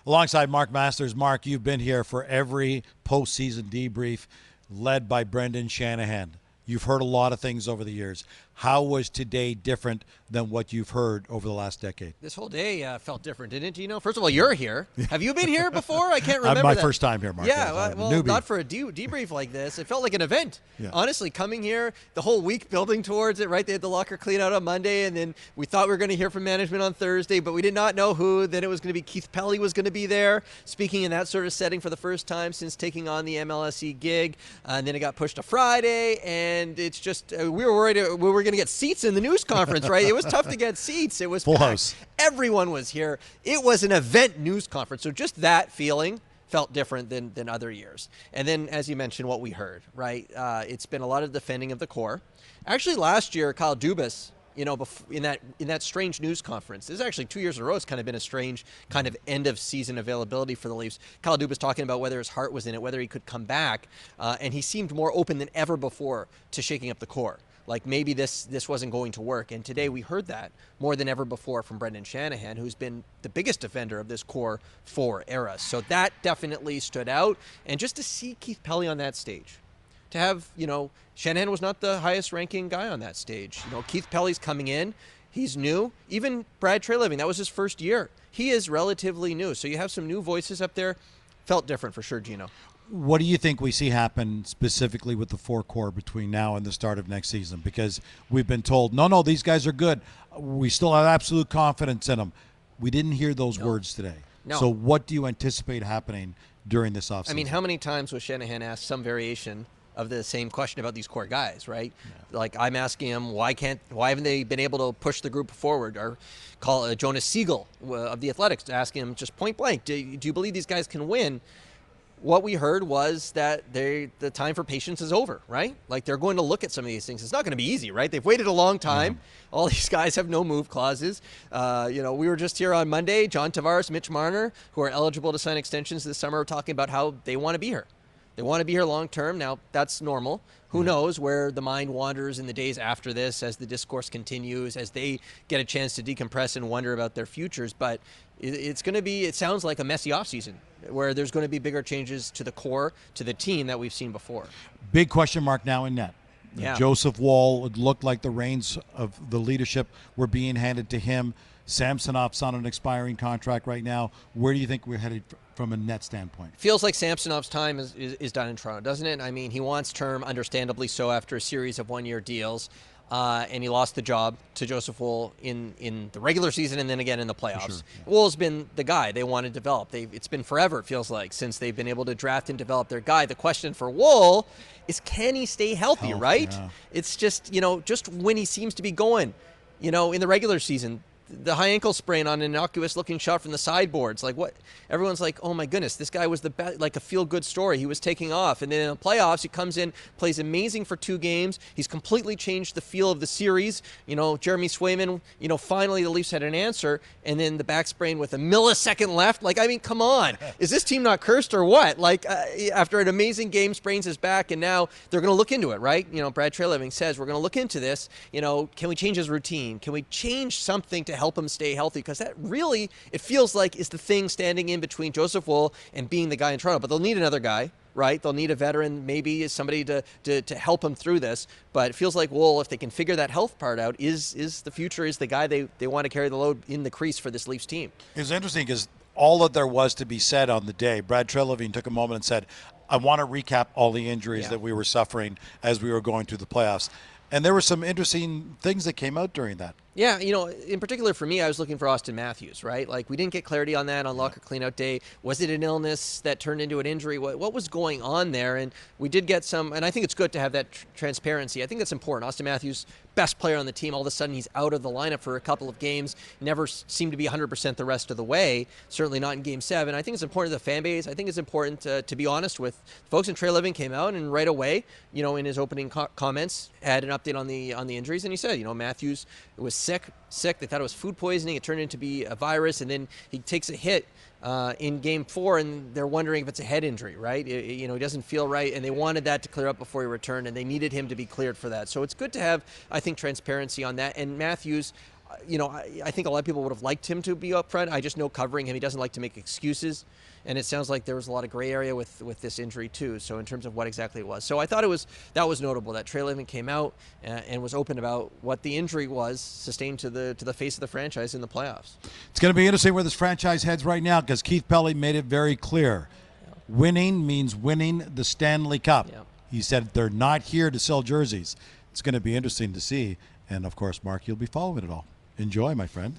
Alongside Mark Masters. Mark, you've been here for every postseason debrief led by Brendan Shanahan. You've heard a lot of things over the years. How was today different than what you've heard over the last decade? This whole day felt different, didn't it, Gino? First of all, you're here. Have you been here before? I can't remember My that. first time here, Mark. Yeah, well, not for a debrief like this. It felt like an event. Yeah. Honestly, coming here, the whole week building towards it, right? They had the locker clean out on Monday, and then we thought we were going to hear from management on Thursday, but we did not know who. Then it was going to be Keith Pelly was going to be there, speaking in that sort of setting for the first time since taking on the MLSE gig. And then it got pushed to Friday, and it's just, we were worried we were going to get seats in the news conference, right? It was tough to get seats. It was full packed. house. Everyone was here. It was an event news conference. So just that feeling felt different than other years. And then, as you mentioned, what we heard, right? It's been a lot of defending of the core. Actually, last year, Kyle Dubas, in that strange news conference, this is actually 2 years in a row. It's kind of been a strange kind of end of season availability for the Leafs. Kyle Dubas talking about whether his heart was in it, whether he could come back, and he seemed more open than ever before to shaking up the core. Like maybe this wasn't going to work. And today we heard that more than ever before from Brendan Shanahan, who's been the biggest defender of this core 4 era. So that definitely stood out. And just to see Keith Pelly on that stage, to have, Shanahan was not the highest ranking guy on that stage. Keith Pelly's coming in. He's new. Even Brad Treliving, that was his first year. He is relatively new. So you have some new voices up there. Felt different for sure, Gino. What do you think we see happen specifically with the 4 core between now and the start of next season? Because we've been told, no, these guys are good. We still have absolute confidence in them. We didn't hear those words today. No. So what do you anticipate happening during this offseason? I mean, how many times was Shanahan asked some variation of the same question about these core guys, right? Yeah. Like I'm asking him, why haven't they been able to push the group forward? Or call Jonas Siegel of the Athletics, asking him just point blank, do you believe these guys can win? What we heard was that the time for patience is over, right? Like they're going to look at some of these things. It's not going to be easy, right? They've waited a long time. Yeah. All these guys have no move clauses. We were just here on Monday. John Tavares, Mitch Marner, who are eligible to sign extensions this summer, are talking about how they want to be here. They want to be here long term. Now, that's normal. Who knows where the mind wanders in the days after this as the discourse continues, as they get a chance to decompress and wonder about their futures. But it's going to be, it sounds like a messy offseason where there's going to be bigger changes to the core, to the team that we've seen before. Big question mark now in net. Yeah. Joseph Woll, it looked like the reins of the leadership were being handed to him. Samsonov's on an expiring contract right now. Where do you think we're headed from a net standpoint? Feels like Samsonov's time is done in Toronto, doesn't it? I mean, he wants term, understandably so, after a series of one-year deals. And he lost the job to Joseph Woll in the regular season and then again in the playoffs. Sure, yeah. Woll's been the guy they want to develop. It's been forever, it feels like, since they've been able to draft and develop their guy. The question for Woll is, can he stay healthy, right? Yeah. It's just, just when he seems to be going, in the regular season, the high ankle sprain on an innocuous looking shot from the sideboards. Like what? Everyone's like, oh my goodness, this guy was the best, like a feel good story. He was taking off. And then in the playoffs, he comes in, plays amazing for 2 games. He's completely changed the feel of the series. Jeremy Swayman, finally the Leafs had an answer. And then the back sprain with a millisecond left. Like, I mean, come on. Is this team not cursed or what? Like after an amazing game, sprains his back. And now they're going to look into it, right? Brad Treliving says, we're going to look into this. Can we change his routine? Can we change something to help him stay healthy? Because that really, it feels like, is the thing standing in between Joseph Woll and being the guy in Toronto. But they'll need another guy, right? They'll need a veteran, maybe somebody to help him through this. But it feels like Woll, if they can figure that health part out, is the future, is the guy they want to carry the load in the crease for this Leafs team. It's interesting because all that there was to be said on the day, Brad Treliving took a moment and said, I want to recap all the injuries that we were suffering as we were going through the playoffs. And there were some interesting things that came out during that. Yeah, in particular for me, I was looking for Austin Matthews, right? Like, we didn't get clarity on that on locker cleanout day. Was it an illness that turned into an injury? What was going on there? And we did get some, and I think it's good to have that transparency. I think that's important. Austin Matthews, best player on the team, all of a sudden he's out of the lineup for a couple of games, never seemed to be 100% the rest of the way, certainly not in Game 7. I think it's important to the fan base. I think it's important to be honest with folks. And Treliving came out and right away, in his opening comments, had an update on the injuries, and he said, Matthews was sick. They thought it was food poisoning. It turned into be a virus, and then he takes a hit in Game 4, and they're wondering if it's a head injury, right? He doesn't feel right, and they wanted that to clear up before he returned, and they needed him to be cleared for that. So it's good to have, I think, transparency on that. And Matthews, I think a lot of people would have liked him to be upfront. I just know covering him, he doesn't like to make excuses. And it sounds like there was a lot of gray area with this injury too. So in terms of what exactly it was, so I thought that was notable that Treliving came out and was open about what the injury was sustained to the face of the franchise in the playoffs. It's going to be interesting where this franchise heads right now because Keith Pelley made it very clear. Yeah. Winning means winning the Stanley Cup. Yeah. He said they're not here to sell jerseys. It's going to be interesting to see. And of course, Mark, you'll be following it all. Enjoy, my friend.